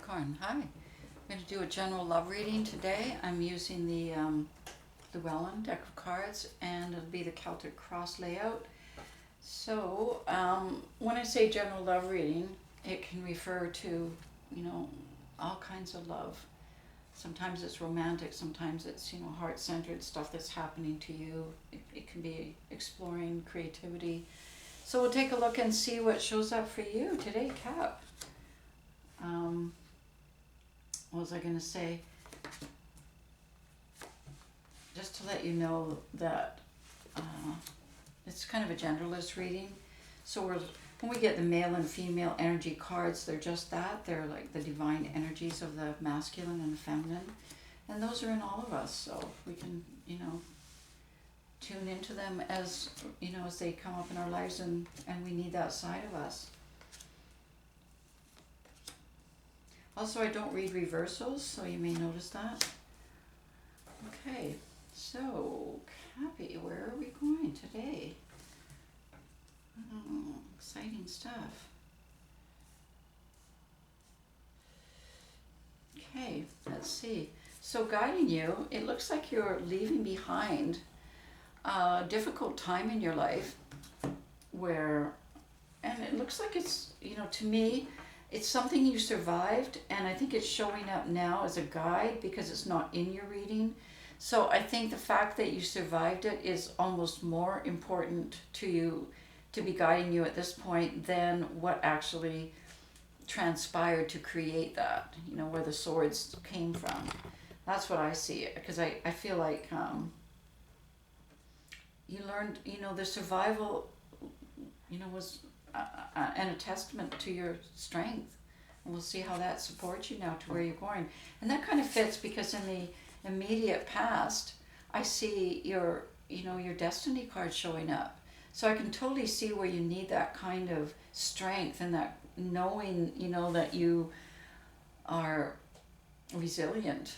Capricorn, hi. I'm going to do a general love reading today. I'm using the Llewellyn deck of cards, and it'll be the Celtic cross layout. So when I say general love reading, it can refer to, all kinds of love. Sometimes it's romantic, sometimes it's, heart-centered stuff that's happening to you. It can be exploring creativity. So we'll take a look and see what shows up for you today, Cap. What was I going to say? Just to let you know that it's kind of a genderless reading. So when we get the male and female energy cards, they're just that. They're like the divine energies of the masculine and the feminine. And those are in all of us. So we can, tune into them as, as they come up in our lives, and we need that side of us. Also, I don't read reversals, so you may notice that. Okay, so, Cappy, where are we going today? Oh, exciting stuff. Okay, let's see. So guiding you, it looks like you're leaving behind a difficult time in your life and it looks like it's, to me, it's something you survived, and I think it's showing up now as a guide because it's not in your reading. So I think the fact that you survived it is almost more important to you, to be guiding you at this point, than what actually transpired to create that, where the swords came from. That's what I see, because I feel like you learned, the survival, was and a testament to your strength. And we'll see how that supports you now to where you're going. And that kind of fits because in the immediate past, I see your destiny card showing up. So I can totally see where you need that kind of strength and that knowing, that you are resilient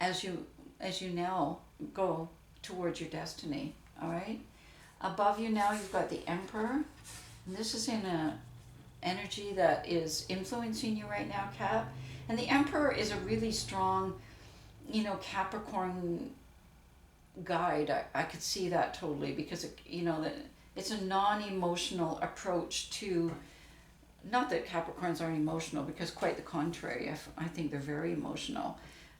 as you now go towards your destiny. All right. Above you now, you've got the Emperor. And this is in a energy that is influencing you right now, Cap. And the Emperor is a really strong, Capricorn guide. I could see that totally because, that it's a non-emotional approach to, not that Capricorns aren't emotional, because quite the contrary. I think they're very emotional.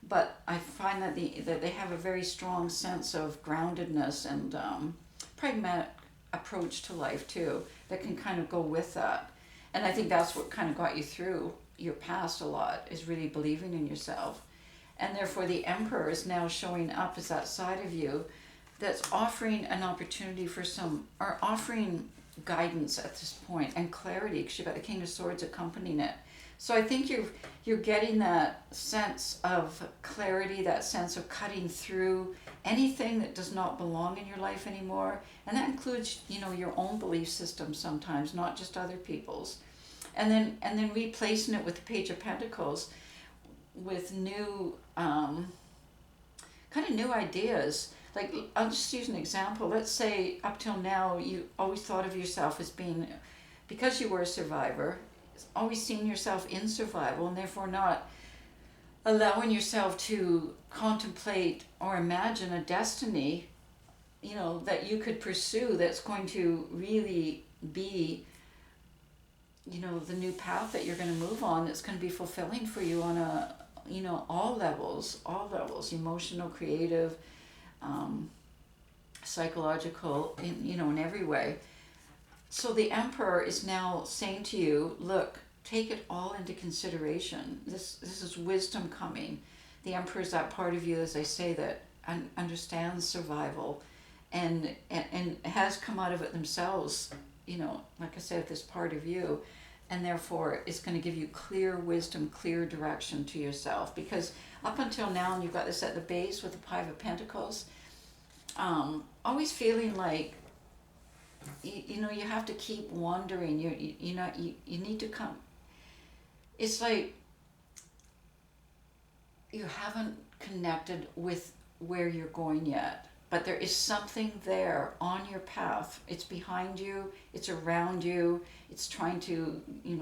But I find that they have a very strong sense of groundedness and pragmatic approach to life too, that can kind of go with that. And I think that's what kind of got you through your past a lot, is really believing in yourself. And therefore the Emperor is now showing up as that side of you that's offering an opportunity or offering guidance at this point, and clarity, because you've got the King of Swords accompanying it. So I think you're getting that sense of clarity, that sense of cutting through anything that does not belong in your life anymore. And that includes, your own belief system sometimes, not just other people's. And then replacing it with the Page of Pentacles with new, kind of new ideas. Like, I'll just use an example. Let's say up till now, you always thought of yourself as being, because you were a survivor, always seen yourself in survival, and therefore not allowing yourself to contemplate or imagine a destiny, that you could pursue, that's going to really be, the new path that you're going to move on, that's going to be fulfilling for you on a, all levels, emotional, creative, psychological, in every way. So the Emperor is now saying to you, look, take it all into consideration. This is wisdom coming. The Emperor is that part of you, as I say, that understands survival and has come out of it themselves, like I said, this part of you, and therefore is going to give you clear wisdom, clear direction to yourself. Because up until now, and you've got this at the base with the Five of Pentacles, always feeling like, you have to keep wandering. You need to come. It's like you haven't connected with where you're going yet, but there is something there on your path. It's behind you, it's around you, it's trying to,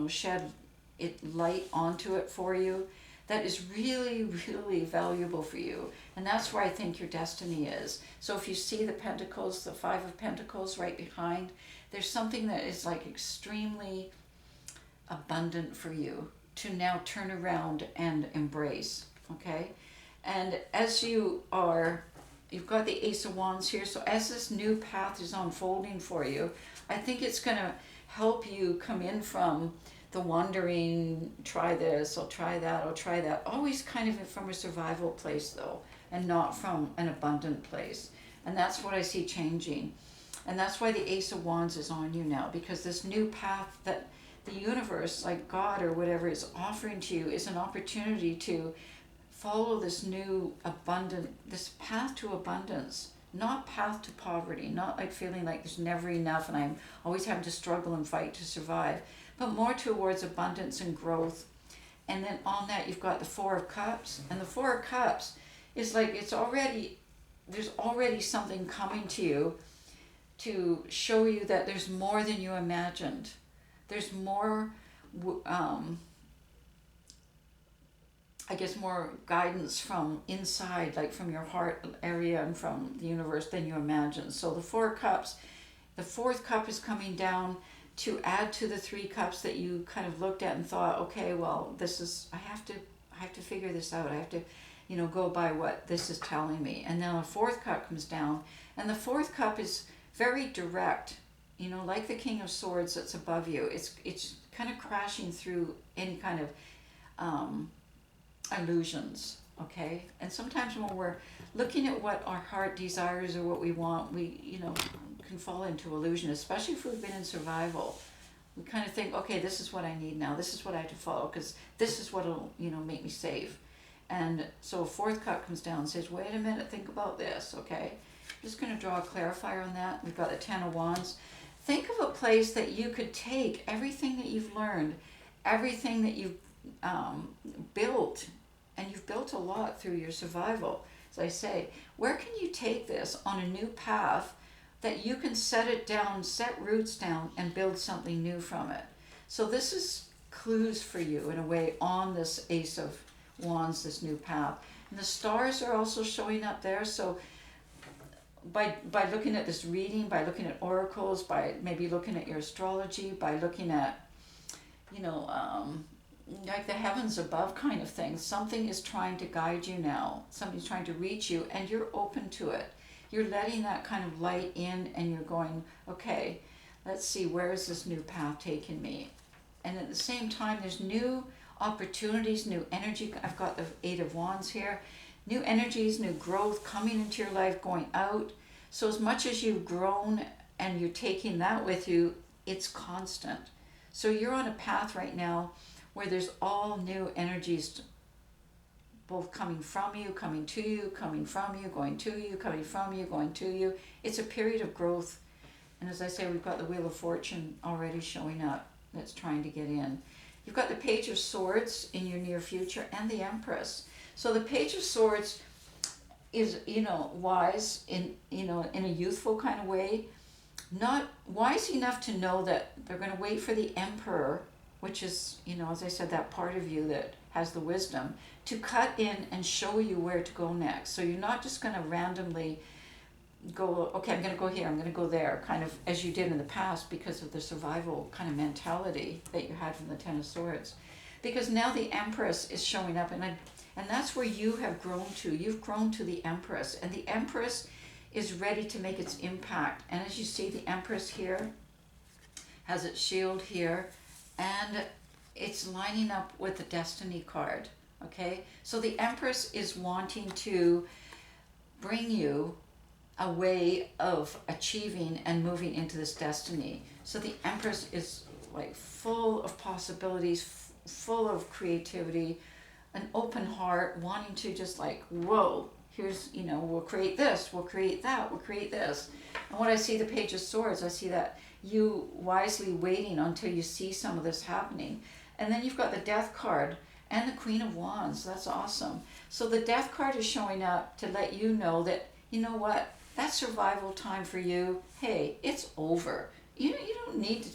shed light onto it for you that is really, really valuable for you. And that's where I think your destiny is. So if you see the Pentacles, the Five of Pentacles right behind, there's something that is like extremely abundant for you to now turn around and embrace, okay? And as you've got the Ace of Wands here, so as this new path is unfolding for you, I think it's going to help you come in from the wondering, try this, I'll try that, I'll try that. Always kind of from a survival place though, and not from an abundant place. And that's what I see changing. And that's why the Ace of Wands is on you now, because this new path that the universe, like God or whatever, is offering to you is an opportunity to follow this new this path to abundance, not path to poverty, not like feeling like there's never enough and I'm always having to struggle and fight to survive, but more towards abundance and growth. And then on that you've got the Four of Cups, and the Four of Cups is like there's already something coming to you to show you that there's more than you imagined. There's more I guess more guidance from inside, like from your heart area and from the universe than you imagine. So the Four Cups, the fourth cup is coming down to add to the three cups that you kind of looked at and thought, okay, well, I have to figure this out. I have to, go by what this is telling me. And then a fourth cup comes down, and the fourth cup is very direct, like the King of Swords that's above you. It's kind of crashing through any kind of illusions, okay? And sometimes when we're looking at what our heart desires or what we want, we can fall into illusion, especially if we've been in survival. We kind of think, okay, this is what I need now, this is what I have to follow, because this is what will make me safe. And so a fourth cup comes down and says, wait a minute, think about this, okay? I'm just going to draw a clarifier on that. We've got the Ten of Wands. Think of a place that you could take everything that you've learned, everything that you've built, and you've built a lot through your survival. As I say, where can you take this on a new path that you can set it down, set roots down, and build something new from it? So this is clues for you in a way on this Ace of Wands, this new path. And the stars are also showing up there. So by looking at this reading, by looking at oracles, by maybe looking at your astrology, by looking at, like the heavens above kind of thing, something is trying to guide you now. Something's trying to reach you, and you're open to it. You're letting that kind of light in, and you're going, okay, let's see, where is this new path taking me? And at the same time, there's new opportunities, new energy. I've got the Eight of Wands here. New energies, new growth coming into your life, going out. So as much as you've grown and you're taking that with you, it's constant. So you're on a path right now where there's all new energies, both coming from you, coming to you, coming from you, going to you, coming from you, going to you. It's a period of growth. And as I say, we've got the Wheel of Fortune already showing up that's trying to get in. You've got the Page of Swords in your near future and the Empress. So the Page of Swords is, wise in a youthful kind of way, not wise enough to know that they're going to wait for the Emperor, which is, as I said, that part of you that has the wisdom, to cut in and show you where to go next. So you're not just going to randomly go, okay, I'm going to go here, I'm going to go there, kind of as you did in the past because of the survival kind of mentality that you had from the Ten of Swords. Because now the Empress is showing up, and that's where you have grown to. You've grown to the Empress, and the Empress is ready to make its impact. And as you see, the Empress here has its shield here, and it's lining up with the Destiny card, okay? So the Empress is wanting to bring you a way of achieving and moving into this destiny. So the Empress is like full of possibilities, full of creativity, an open heart, wanting to just like, whoa, here's, we'll create this, we'll create that, we'll create this. And when I see the Page of Swords, I see that you wisely waiting until you see some of this happening. And then you've got the Death card and the Queen of Wands. That's awesome. So the Death card is showing up to let you know that, you know what, that survival time for you, hey, it's over. You don't need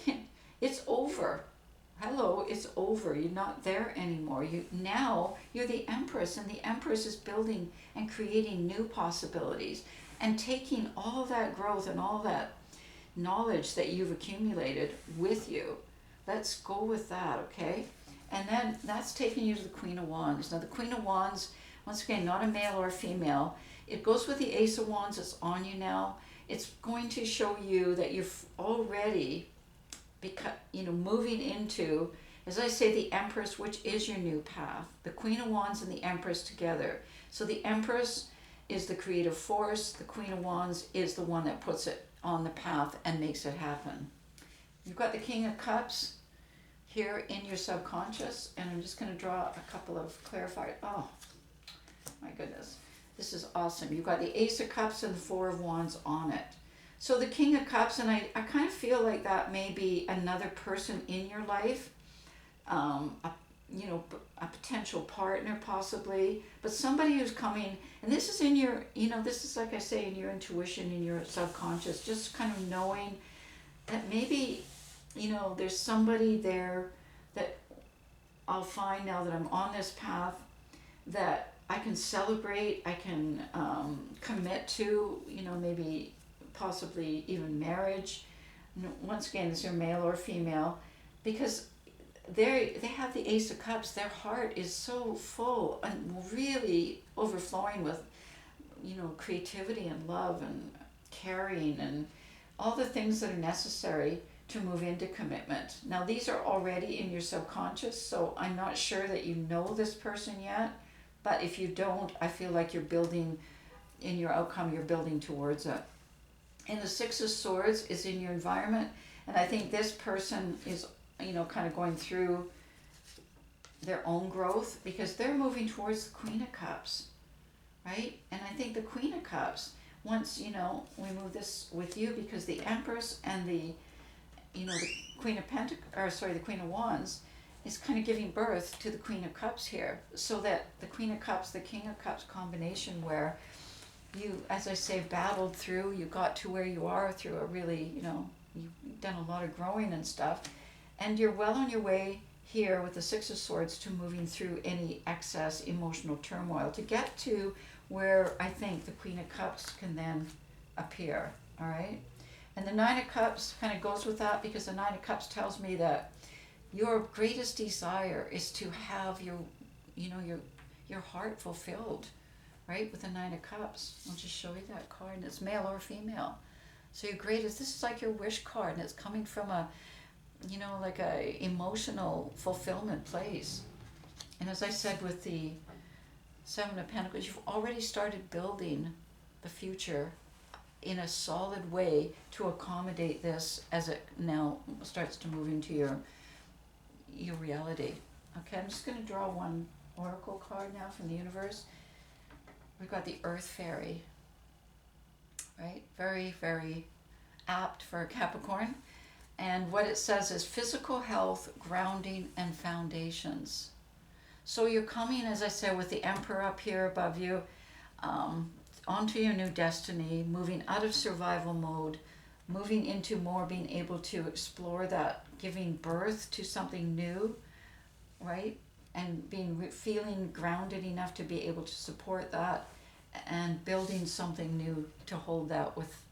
to, it's over. hello, it's over. You're not there anymore. You're the Empress, and the Empress is building and creating new possibilities and taking all that growth and all that knowledge that you've accumulated with you. Let's go with that, okay? And then that's taking you to the Queen of Wands. Now the Queen of Wands, once again, not a male or a female. It goes with the Ace of Wands that's on you now. It's going to show you that you've already moving into, as I say, the Empress, which is your new path. The Queen of Wands and the Empress together. So the Empress is the creative force. The Queen of Wands is the one that puts it on the path and makes it happen. You've got the King of Cups here in your subconscious, and I'm just going to draw a couple of clarifiers. Oh, my goodness. This is awesome. You've got the Ace of Cups and the Four of Wands on it. So the King of Cups, and I kind of feel like that may be another person in your life, a potential partner possibly, but somebody who's coming, and this is in your, this is like I say, in your intuition, in your subconscious, just kind of knowing that maybe, there's somebody there that I'll find now that I'm on this path that I can celebrate, I can commit to, maybe possibly even marriage. Once again, this is male or female, because they have the Ace of Cups. Their heart is so full and really overflowing with, creativity and love and caring and all the things that are necessary to move into commitment. Now, these are already in your subconscious, so I'm not sure that you know this person yet, but if you don't, I feel like you're building, in your outcome, you're building towards it. And the Six of Swords is in your environment, and I think this person is, kind of going through their own growth because they're moving towards the Queen of Cups, right? And I think the Queen of Cups, once, we move this with you because the Empress and the Queen of the Queen of Wands is kind of giving birth to the Queen of Cups here, so that the Queen of Cups, the King of Cups combination, where you, as I say, battled through, you got to where you are through a really, you've done a lot of growing and stuff, and you're well on your way here with the Six of Swords to moving through any excess emotional turmoil to get to where I think the Queen of Cups can then appear, all right? And the Nine of Cups kind of goes with that because the Nine of Cups tells me that your greatest desire is to have your heart fulfilled, right? With the Nine of Cups. I'll just show you that card, and it's male or female. So your greatest, this is like your wish card, and it's coming from a, like a emotional fulfillment place. And as I said with the Seven of Pentacles, you've already started building the future in a solid way to accommodate this as it now starts to move into your reality. Okay, I'm just going to draw one oracle card now from the universe. We've got the Earth Fairy, right? Very, very apt for a Capricorn. And what it says is physical health, grounding, and foundations. So you're coming, as I said, with the Emperor up here above you, onto your new destiny, moving out of survival mode, moving into more being able to explore that, giving birth to something new, right? And feeling grounded enough to be able to support that, and building something new to hold that with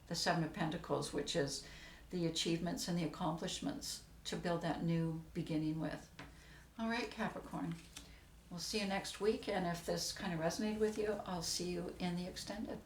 the Seven of Pentacles, which is the achievements and the accomplishments to build that new beginning with. All right, Capricorn. We'll see you next week, and if this kind of resonated with you, I'll see you in the extended.